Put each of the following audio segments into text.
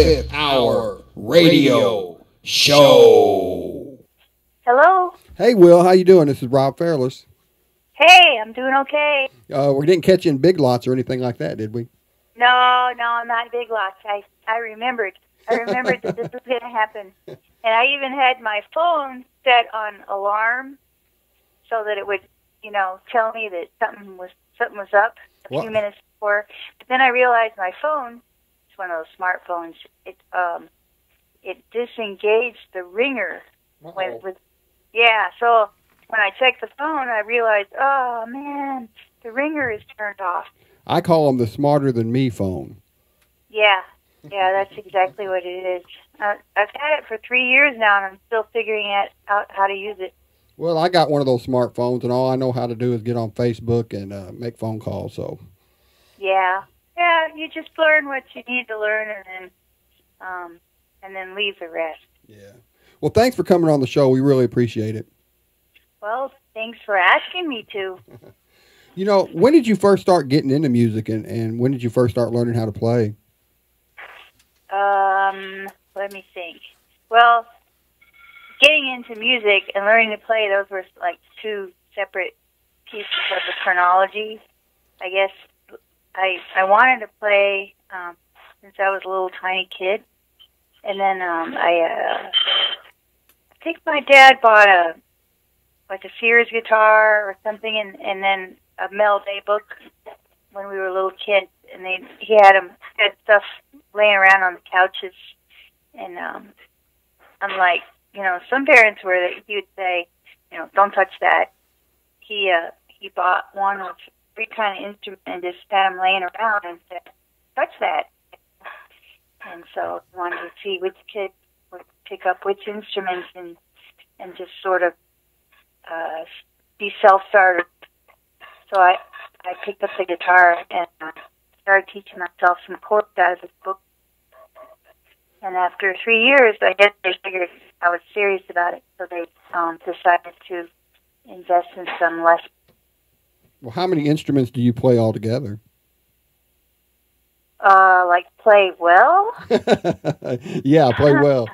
Fifth Hour Radio Show. Hello? Hey, Will, how you doing? This is Rob Fairless. Hey, I'm doing okay. We didn't catch you in Big Lots or anything like that, did we? No, I'm not in Big Lots. I remembered. I remembered that this was going to happen. And I even had my phone set on alarm so that it would, tell me that something was up a few minutes before. But then I realized my phone, it's one of those smartphones, it disengaged the ringer. So when I checked the phone, I realized, oh, man, the ringer is turned off. I call them the smarter than me phone. Yeah, that's exactly what it is. I've had it for 3 years now, and I'm still figuring out how to use it. Well, I got one of those smartphones, and all I know how to do is get on Facebook and make phone calls. So. Yeah, you just learn what you need to learn, and then leave the rest. Yeah. Well, thanks for coming on the show. We really appreciate it. Well, thanks for asking me to. When did you first start getting into music, and when did you first start learning how to play? Let me think. Well, getting into music and learning to play, those were like two separate pieces of the chronology. I guess I wanted to play since I was a little tiny kid. And then I think my dad bought a Sears guitar or something, and then a Mel Day book when we were little kids, and he had stuff laying around on the couches, and unlike some parents were that he would say, don't touch that. He bought one with every kind of instrument and just had them laying around and said, touch that. And so I wanted to see which kid would pick up which instruments and just sort of be self-starter. So I picked up the guitar and started teaching myself some chords out of this book. And after 3 years, I guess they figured I was serious about it, so they decided to invest in some lessons. Well, how many instruments do you play altogether? Like play well? Yeah, play well.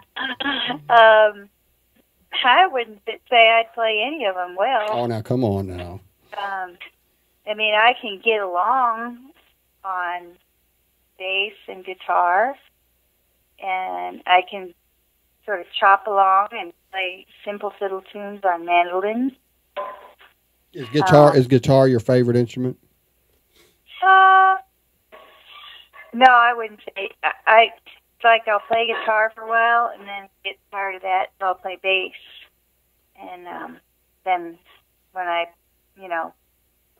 I wouldn't say I'd play any of them well. Oh, now, come on now. I can get along on bass and guitar, and I can sort of chop along and play simple fiddle tunes on mandolins. Is guitar your favorite instrument? No, I wouldn't say. It's like I'll play guitar for a while and then get tired of that, so I'll play bass. And then when I,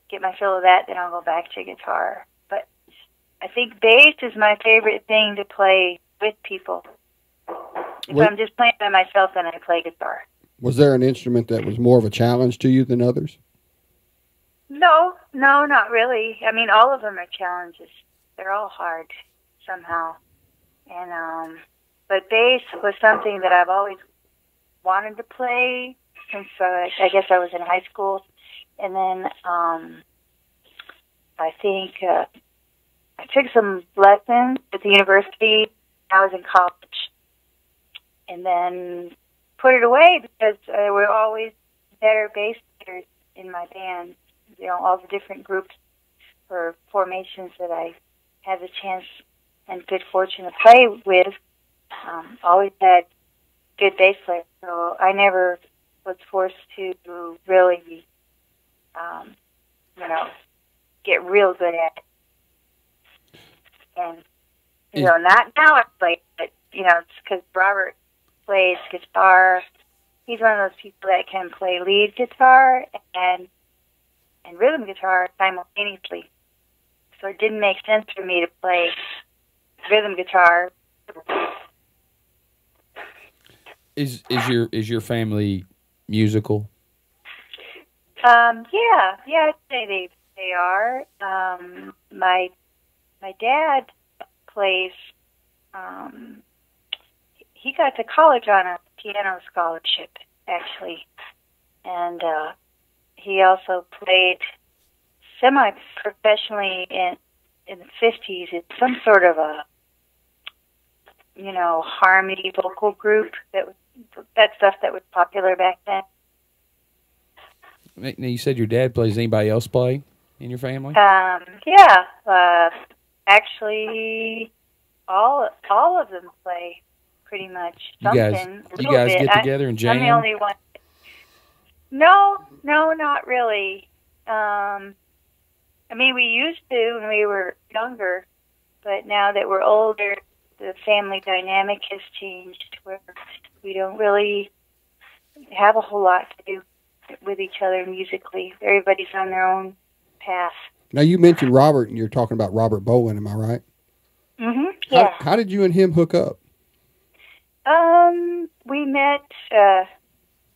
get my fill of that, then I'll go back to guitar. But I think bass is my favorite thing to play with people. If I'm just playing by myself, then I play guitar. Was there an instrument that was more of a challenge to you than others? No, not really. I mean, all of them are challenges. They're all hard somehow. And but bass was something that I've always wanted to play since I guess I was in high school. And then I think I took some lessons at the university. I was in college, and then put it away because there were always better bass players in my band. All the different groups or formations that I had the chance and good fortune to play with always had good bass players. So I never was forced to really, get real good at it. And, not now I play, but, it's because Robert plays guitar. He's one of those people that can play lead guitar and rhythm guitar simultaneously. So it didn't make sense for me to play rhythm guitar. Is your family musical? Yeah, I'd say they are. My dad plays. He got to college on a piano scholarship, actually, and he also played semi-professionally in the 50s. It's some sort of harmony vocal group. That stuff that was popular back then. Now, you said your dad plays. Anybody else play in your family? Yeah. Actually, all of them play pretty much something. You guys get together and jam? I'm the only one. No, not really. We used to when we were younger, but now that we're older, the family dynamic has changed where we don't really have a whole lot to do with each other musically. Everybody's on their own path. Now, you mentioned Robert, and you're talking about Robert Bowen, am I right? Mm-hmm, yeah. How did you and him hook up? We met,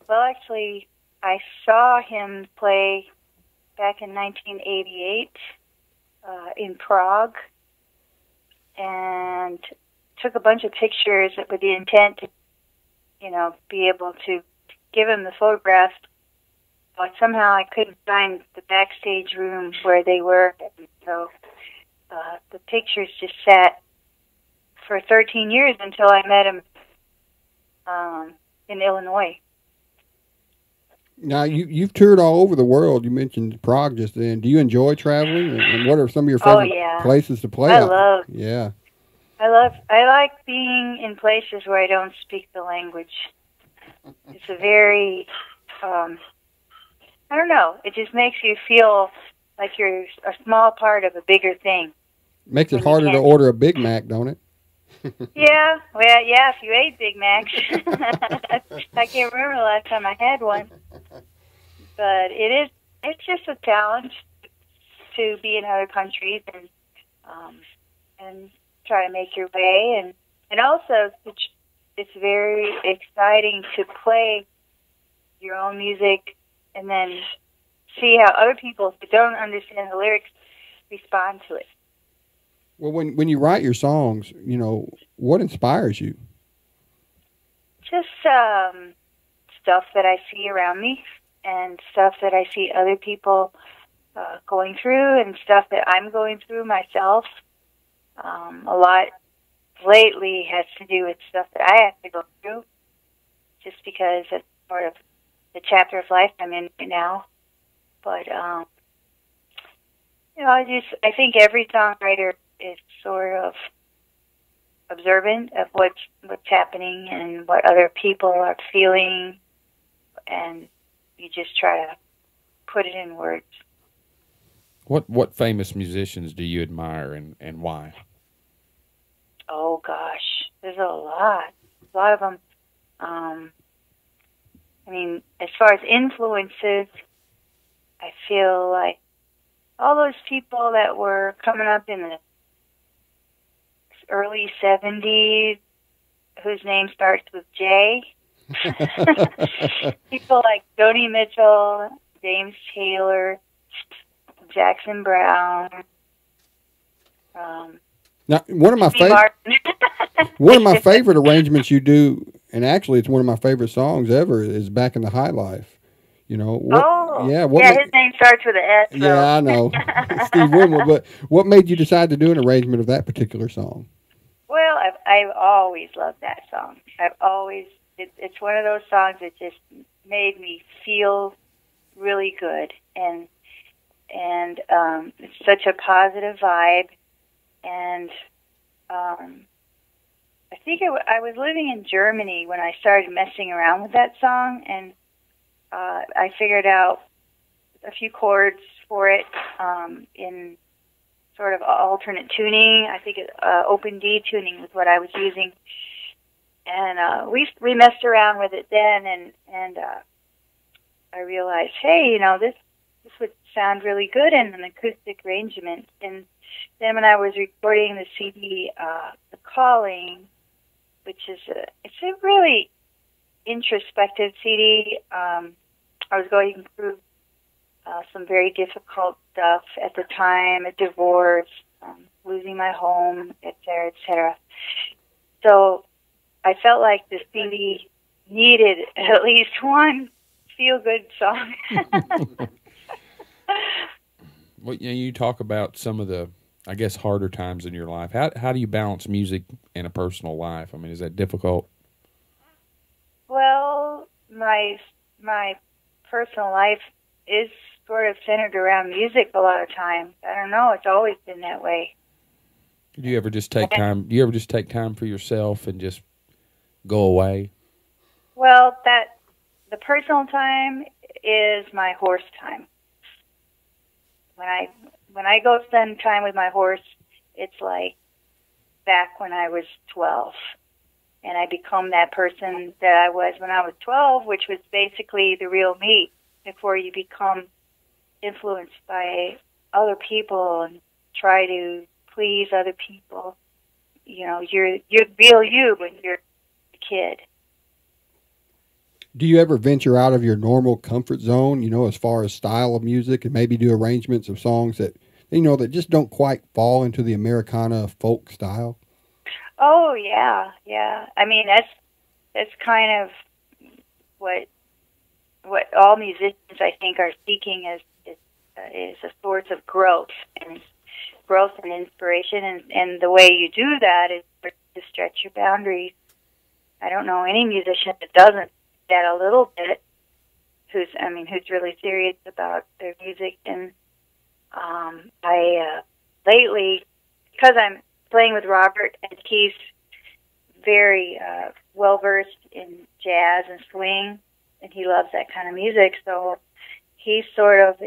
actually, I saw him play back in 1988 in Prague, and took a bunch of pictures with the intent to, be able to give him the photographs. But somehow I couldn't find the backstage room where they were, so the pictures just sat for 13 years until I met him in Illinois. Now, you've toured all over the world. You mentioned Prague just then. Do you enjoy traveling? And what are some of your favorite places to play? I like being in places where I don't speak the language. It's a very, I don't know, it just makes you feel like you're a small part of a bigger thing. Makes it harder to order a Big Mac, don't it? Yeah, if you ate Big Macs. I can't remember the last time I had one. But it's just a challenge to be in other countries and try to make your way. And also, it's very exciting to play your own music and then see how other people who don't understand the lyrics respond to it. Well, when you write your songs, what inspires you? Just stuff that I see around me and stuff that I see other people going through and stuff that I'm going through myself. A lot lately has to do with stuff that I have to go through just because it's sort of the chapter of life I'm in right now. But, I think every songwriter is sort of observant of what's happening and what other people are feeling, and you just try to put it in words. What famous musicians do you admire and why? Oh gosh, there's a lot of them. As far as influences, I feel like all those people that were coming up in the early 70s, whose name starts with J. People like Joni Mitchell, James Taylor, Jackson Brown. Now, one of my favorite arrangements you do, and actually it's one of my favorite songs ever, is "Back in the High Life." His name starts with an S. So. Yeah, I know, Steve Winwood. But what made you decide to do an arrangement of that particular song? Well, I've always loved that song. It's one of those songs that just made me feel really good, and it's such a positive vibe. And I think I was living in Germany when I started messing around with that song, and I figured out a few chords for it in sort of alternate tuning. I think open D tuning was what I was using, and we messed around with it then, and I realized, hey, this would sound really good in an acoustic arrangement. And then when I was recording the CD, The Calling, which is it's a really introspective CD. I was going through some very difficult stuff at the time, a divorce, losing my home, et cetera, et cetera. So I felt like the CD needed at least one feel-good song. Well, you talk about some of the I guess, harder times in your life. How do you balance music and a personal life? I mean, is that difficult? Well, my personal life is sort of centered around music a lot of times. I don't know. It's always been that way. Do you ever just take time? Do you ever just take time for yourself and just go away? Well, the personal time is my horse time. When I go spend time with my horse, it's like back when I was 12. And I become that person that I was when I was 12, which was basically the real me before you become influenced by other people and try to please other people. You know, you're real you when you're a kid. Do you ever venture out of your normal comfort zone, as far as style of music, and maybe do arrangements of songs that, that just don't quite fall into the Americana folk style? Oh, yeah. I mean, that's kind of what all musicians, I think, are seeking is a source of growth and inspiration. And the way you do that is to stretch your boundaries. I don't know any musician that doesn't that a little bit, who's really serious about their music. And I lately, because I'm playing with Robert, and he's very well versed in jazz and swing, and he loves that kind of music. So he's sort of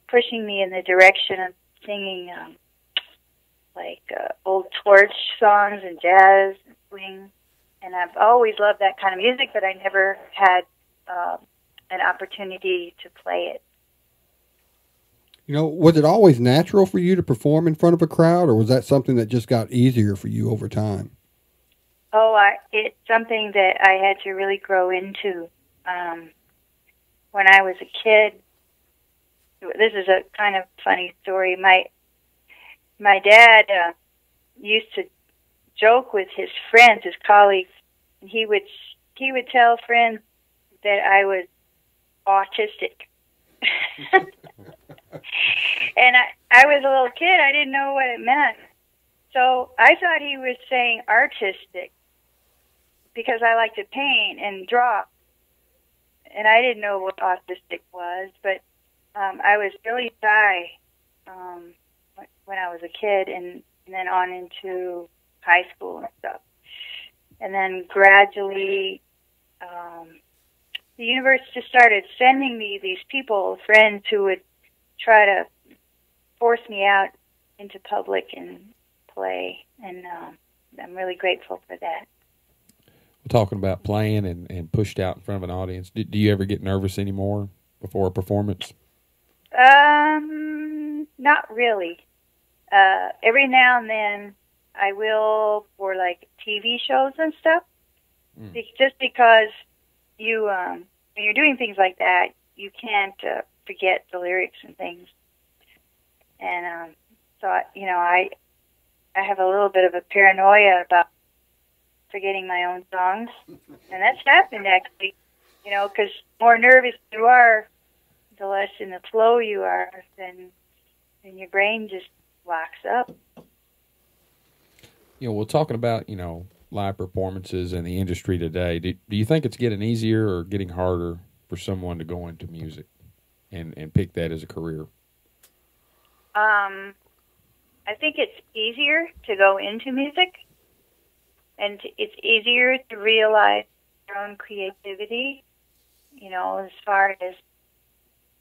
pushing me in the direction of singing old torch songs and jazz and swing. And I've always loved that kind of music, but I never had an opportunity to play it. Was it always natural for you to perform in front of a crowd, or was that something that just got easier for you over time? Oh, it's something that I had to really grow into. When I was a kid, this is a kind of funny story. My dad used to joke with his friends, his colleagues, and he would tell friends that I was autistic. And I was a little kid. I didn't know what it meant. So I thought he was saying artistic because I like to paint and draw. And I didn't know what autistic was, but I was really shy when I was a kid, and then on into high school and stuff. And then gradually, the universe just started sending me these people, friends who would try to force me out into public and play. And I'm really grateful for that. We're talking about playing and pushed out in front of an audience. Do you ever get nervous anymore before a performance? Not really. Every now and then I will for like TV shows and stuff. Just because when you're doing things like that, you can't forget the lyrics and things. And so I have a little bit of a paranoia about forgetting my own songs, and that's happened actually. Because more nervous you are, the less in the flow you are, then your brain just locks up. We're talking about, live performances and the industry today. Do you think it's getting easier or getting harder for someone to go into music and pick that as a career? I think it's easier to go into music, and it's easier to realize your own creativity, as far as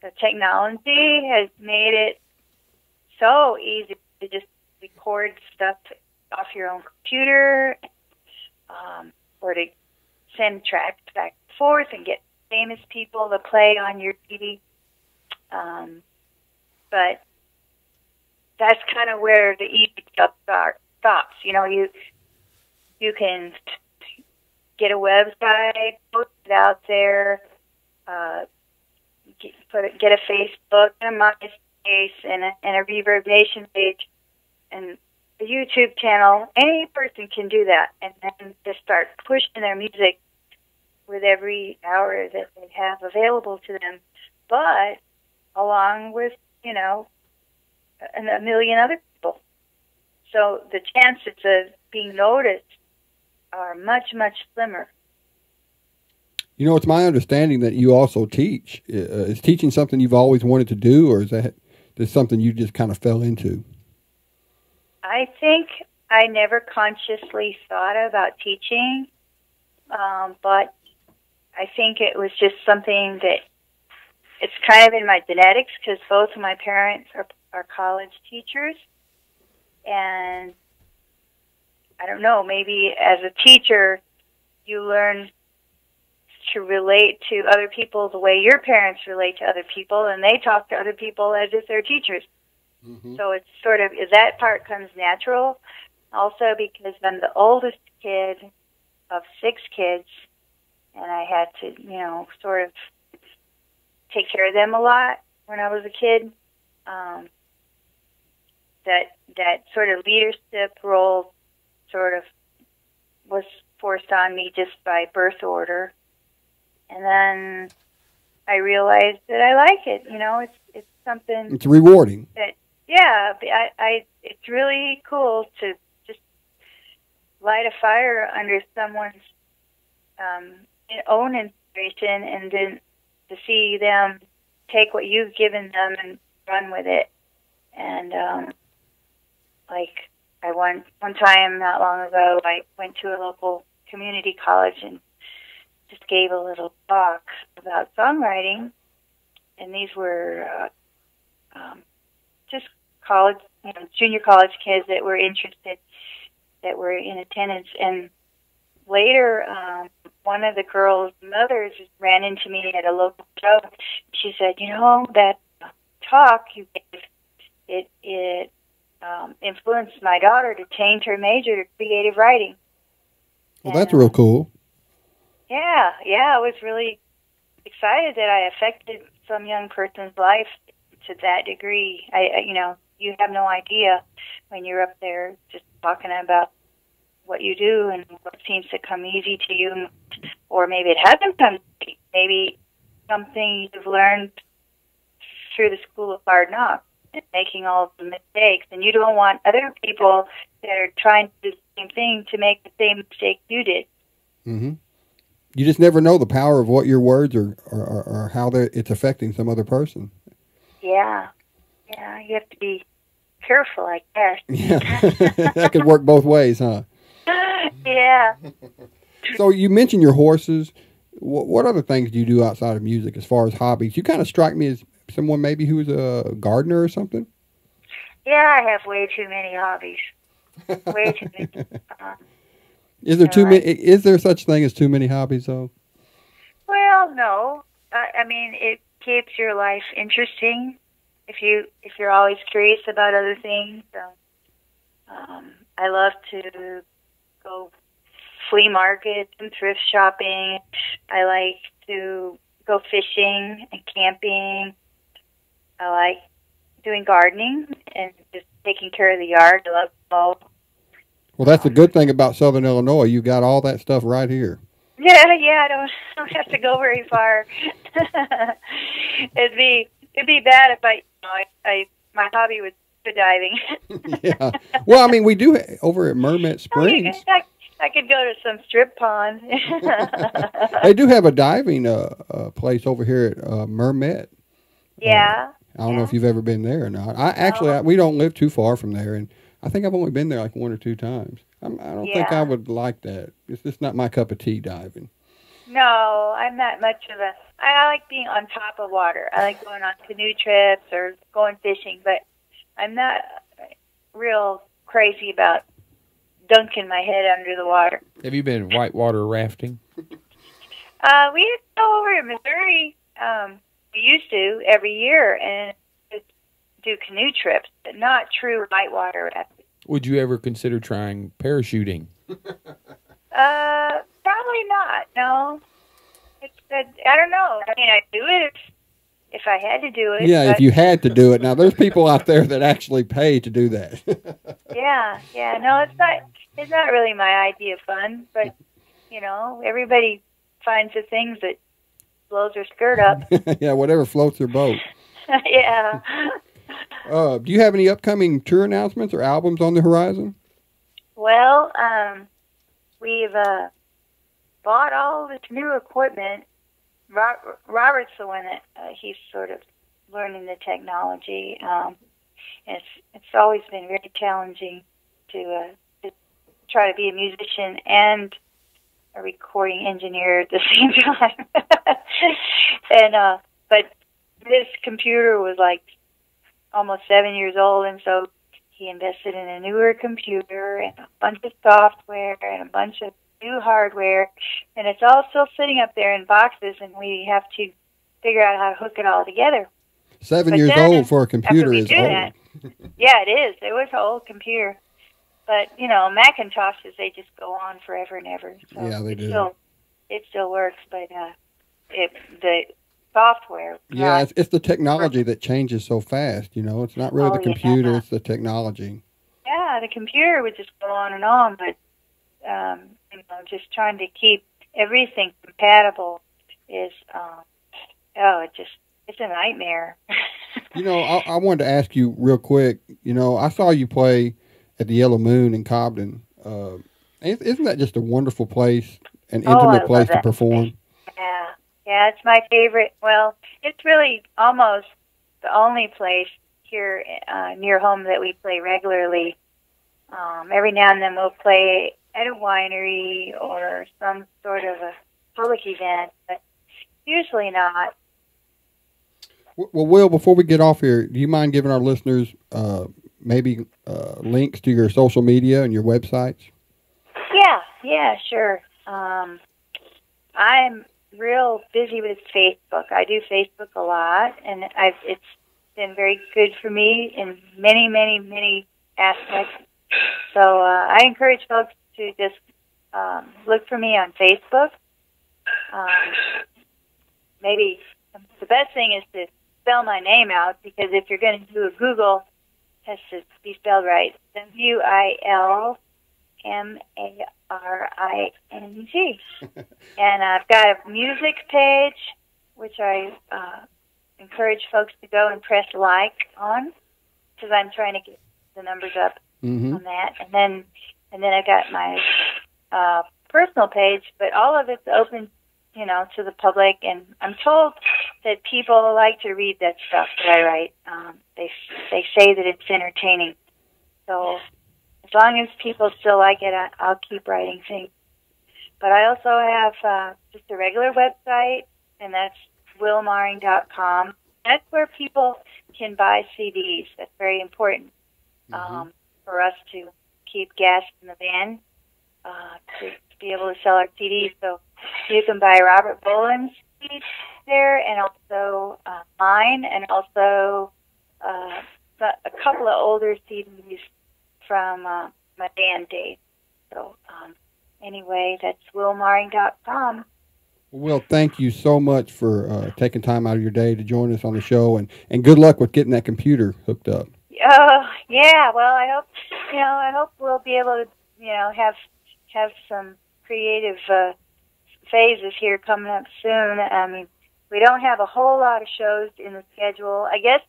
the technology has made it so easy to just record stuff off your own computer, or to send tracks back and forth and get famous people to play on your CD. But that's kind of where the easy stuff stops. You can get a website, post it out there, get a Facebook and a MySpace and a Reverb Nation page and a YouTube channel. Any person can do that, and then just start pushing their music with every hour that they have available to them. But along with, a million other people. so the chances of being noticed are much, much slimmer. You know, it's my understanding that you also teach. Is teaching something you've always wanted to do, or is that something you just kind of fell into? I think I never consciously thought about teaching, but I think it was just something that it's kind of in my genetics, because both of my parents are college teachers. And I don't know, maybe as a teacher, you learn to relate to other people the way your parents relate to other people, and they talk to other people as if they're teachers. Mm-hmm. So it's sort of, that part comes natural. Also because I'm the oldest kid of 6 kids, and I had to, you know, sort of take care of them a lot when I was a kid. That sort of leadership role sort of was forced on me just by birth order. And then I realized that I like it. You know, it's something. It's rewarding. That, yeah, it's really cool to just light a fire under someone's own inspiration, and then to see them take what you've given them and run with it. And like one time not long ago, I went to a local community college and just gave a little talk about songwriting, and these were just college, you know, junior college kids that were interested, that were in attendance. And later, one of the girls' mothers ran into me at a local show. She said, "You know, that talk you gave, it influenced my daughter to change her major to creative writing." Well, that's real cool. Yeah, I was really excited that I affected some young person's life to that degree. You know, you have no idea when you're up there just talking about what you do and what seems to come easy to you, or maybe it hasn't come easy. Maybe something you've learned through the school of hard knocks and making all the mistakes, and you don't want other people that are trying to do the same thing to make the same mistake you did. Mm-hmm. You just never know the power of what your words are or how it's affecting some other person. Yeah, you have to be careful, I guess. Yeah, that could work both ways, huh? Yeah. So you mentioned your horses. What other things do you do outside of music as far as hobbies? You kind of strike me as someone maybe who is a gardener or something. Yeah, I have way too many hobbies. Way too many. Is there too many? Is there such thing as too many hobbies, though? Well, no. I mean, it keeps your life interesting if you're always curious about other things. So, I love to go flea markets and thrift shopping. I like to go fishing and camping. I like doing gardening and just taking care of the yard. I love to mow. Well, that's the good thing about Southern Illinois. You got all that stuff right here. Yeah, I don't have to go very far. It'd be bad if my hobby was scuba diving. Yeah. Well, I mean, we do over at Mermet Springs. I could go to some strip ponds. They do have a diving place over here at Mermet. Yeah. I don't know if you've ever been there or not. We don't live too far from there, and I think I've only been there like 1 or 2 times. I don't think I would like that. It's just not my cup of tea, diving. No, I'm not much of a... I like being on top of water. I like going on canoe trips or going fishing, but I'm not real crazy about dunking my head under the water. Have you been whitewater rafting? We used to go over to Missouri. We used to every year and do canoe trips, but not true whitewater rafting. Would you ever consider trying parachuting? Probably not. No. I don't know. I mean, I'd do it if I had to do it. Yeah, if you had to do it. Now, there's people out there that actually pay to do that. Yeah. No, it's not really my idea of fun, but, you know, everybody finds the things that blows their skirt up. Yeah, whatever floats their boat. Yeah. Do you have any upcoming tour announcements or albums on the horizon? Well, we've bought all this new equipment. Robert's the one that he's sort of learning the technology. It's always been very challenging to try to be a musician and a recording engineer at the same time. And but his computer was like almost 7 years old, and so he invested in a newer computer and a bunch of software and a bunch of new hardware, and it's all still sitting up there in boxes, and we have to figure out how to hook it all together. 7 years old for a computer is old. Yeah, it is. It was an old computer. But, you know, Macintoshes, they just go on forever and ever. So yeah, they do. It still works, but the software. Yeah, it's the technology that changes so fast, you know. It's not really the computer, it's the technology. Yeah, the computer would just go on, but, you know, just trying to keep everything compatible is, it's a nightmare. You know, I wanted to ask you real quick, you know, I saw you play at the Yellow Moon in Cobden. Isn't that just a wonderful place, an intimate place to perform? Yeah, it's my favorite. Well, it's really almost the only place here near home that we play regularly. Every now and then we'll play at a winery or some sort of a public event, but usually not. Well, Will, before we get off here, do you mind giving our listeners maybe links to your social media and your websites? Yeah, sure. I'm real busy with Facebook. I do Facebook a lot, and it's been very good for me in many, many, many aspects. So I encourage folks to just look for me on Facebook. Maybe the best thing is to spell my name out, because if you're going to do a Google, it has to be spelled right. WILMARING. And I've got a music page, which I encourage folks to go and press like on, because I'm trying to get the numbers up on that. And then I got my personal page, but all of it's open, you know, to the public. And I'm told that people like to read that stuff that I write. They say that it's entertaining. So as long as people still like it, I'll keep writing things. But I also have just a regular website, and that's wilmaring.com. That's where people can buy CDs. That's very important for us to keep gas in the van, to be able to sell our CDs. So you can buy Robert Boland's CDs there, and also mine, and also a couple of older CDs from my band days. So anyway, that's wilmaring.com. Well, thank you so much for taking time out of your day to join us on the show, and good luck with getting that computer hooked up. Yeah. Well, I hope we'll be able to, you know, have some creative phases here coming up soon. I mean, we don't have a whole lot of shows in the schedule. I guess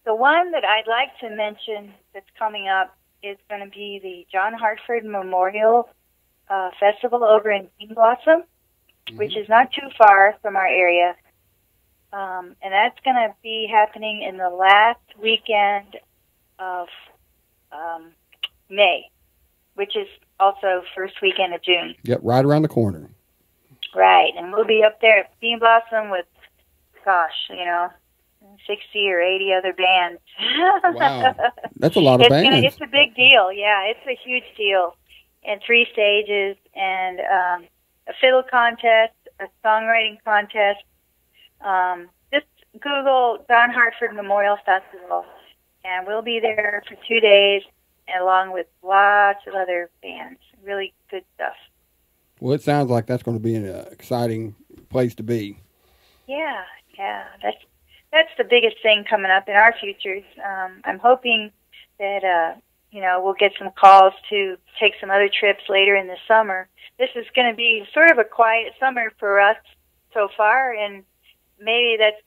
the one that I'd like to mention that's coming up is going to be the John Hartford Memorial Festival over in Bean Blossom, which is not too far from our area. And that's going to be happening in the last weekend of May, which is also first weekend of June. Yep, right around the corner. Right, and we'll be up there at Bean Blossom with, 60 or 80 other bands. Wow, that's a lot of bands. It's a big deal, yeah, it's a huge deal. And 3 stages, and a fiddle contest, a songwriting contest. Just Google John Hartford Memorial Festival, and we'll be there for 2 days, along with lots of other bands. Really good stuff. Well, it sounds like that's going to be an exciting place to be. Yeah, that's the biggest thing coming up in our futures. I'm hoping that we'll get some calls to take some other trips later in the summer. This is going to be sort of a quiet summer for us so far, and maybe that's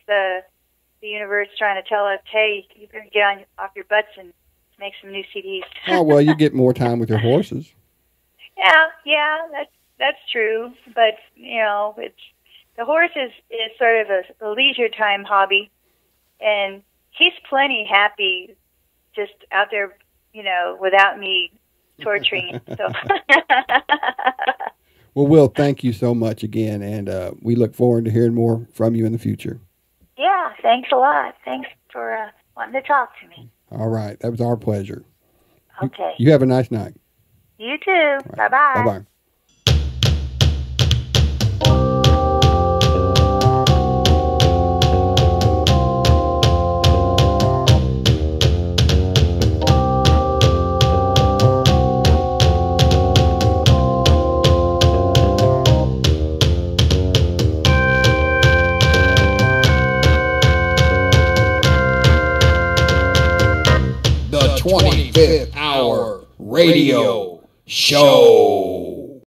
the universe trying to tell us, hey, you better get off your butts and make some new CDs. Oh, well, you get more time with your horses. Yeah, that's true. But, the horse is sort of a leisure time hobby, and he's plenty happy just out there, without me torturing him. So. Well, Wil, thank you so much again, and we look forward to hearing more from you in the future. Yeah, thanks a lot. Thanks for wanting to talk to me. All right, that was our pleasure. Okay. You have a nice night. You too. Right. Bye-bye. Bye-bye. The 25th Hour Radio Show.